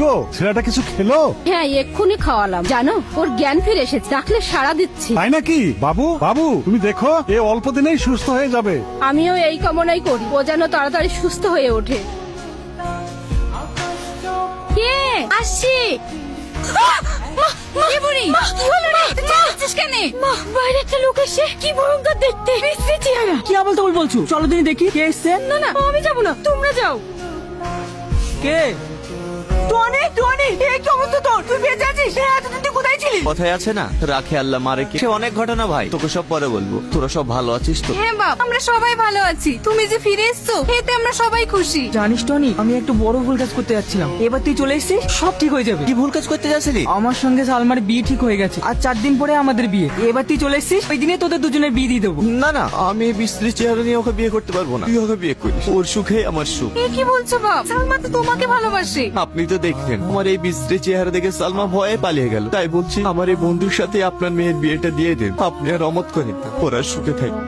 গো, ছেলেটা কিছু খেলো? হ্যাঁ, এক্ষুনি খাওয়ালাম। জানো, ওর জ্ঞান ফিরে এসেছে, ডাকলে সাড়া দিচ্ছি। তাই নাকি? বাবু বাবু, তুমি দেখো, এ অল্প দিনেই সুস্থ হয়ে যাবে। আমিও এই কামনাই করি, ও যেন তাড়াতাড়ি সুস্থ হয়ে ওঠে। কে আসছি? বাইরে একটা লোক এসে, কি ভয়ঙ্কর দেখতে, বিশ্রী চেহারা। কি আবল তাবল বলছো? চলো দিন দেখি কে এসছে। না না, আমি যাবো না, তোমরা যাও। কে? টনি, টনি, এই কি অবস্থা তোর? তুই বেঁচে আছিস? এতদিন তুই কোথায় ছিলি? কথায় আছে না, রাখে আল্লাহ মারে কে। সে অনেক ঘটনা ভাই, তোকে সব পরে বলবো। তোরা সব ভালো আছিস তো? হ্যাঁ বাপ, আমরা সবাই ভালো আছি। তুমি যে ফিরে এসছো, এতে আমরা সবাই খুশি। জানিস টনি, আমি একটা বড় ভুল কাজ করতে যাচ্ছিলাম। এবার তুই চলে এসেছিস, সব ঠিক হয়ে যাবে। কি ভুল কাজ করতে যাচ্ছিলি? আমার সঙ্গে সালমার বিয়ে ঠিক হয়ে গেছে, আর 4 দিন পরে আমাদের বিয়ে। এবার তুই চলে এসেছিস, ওই দিনে তোদের দুজনের বিয়ে দিয়ে দেবো। না না, আমি এই বিশ্রী চেহারা নিয়ে ওকে বিয়ে করতে পারবো না। তুই ওকে বিয়ে করিস, ওর সুখে আমার সুখ। এ কি বলছো বাপ? সালমা তো তোমাকে ভালোবাসে। আপনি তো দেখলেন, আমার এই বিশ্রী চেহারা দেখে সালমা ভয়ে পালিয়ে গেল। তাই বলছি, আমার এই বন্ধুর সাথে আপনার মেয়ের বিয়েটা দিয়ে দেন। আপনি আর রমত করেন, ওরা সুখে থাকে।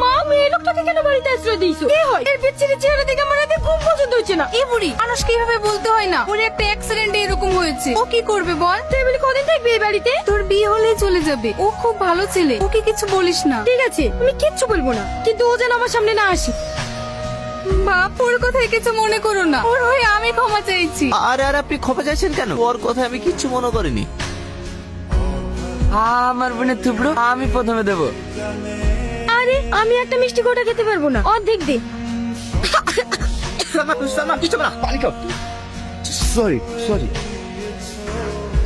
মা, মেয়ে লোকটাকে কেন বাড়িতে আশ্রয় দিয়েছো? কে হয়? এর বিচ্ছিরি চেহারা দেখে আমার রাতে ঘুম পর্যন্ত হচ্ছে না। এই বুড়ি মানুষ কিভাবে বলতে হয় না, ওর একটা অ্যাক্সিডেন্টে এরকম হয়েছে। ও কি করবে বল? তুই বলি কদিন থাকবি এই বাড়িতে? তোর বিয়ে হলেই চলে যাবে। ও খুব ভালো ছেলে, ওকে কিছু বলিস না। ঠিক আছে, আমি কিচ্ছু বলবো না, কিন্তু ও যেন আমার সামনে না আসে। বাপ, ওর কথায় কিছু মনে করো না, ওর হয়ে আমি ক্ষমা চাইছি। আর আর আপনি ক্ষমা চাইছেন কেন? ওর কথা আমি কিচ্ছু মনে করিনি। আমার বোনের থুবড়ো আমি প্রথমে দেবো। আরে, আমি একটা মিষ্টি গোটা খেতে পারবো না, অর্ধেক দে। Sorry sorry.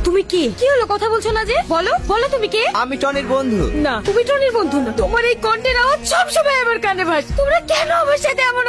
তুমি কে? কি হলো, কথা বলছো না যে? বলো বলো, তুমি কে? আমি টনির বন্ধু। না, তুমি টনির বন্ধু না। তোমার এই কণ্ঠের আওয়াজ সবসময় আমার কানে ভাসে। তোমরা কেন আমার সাথে এমন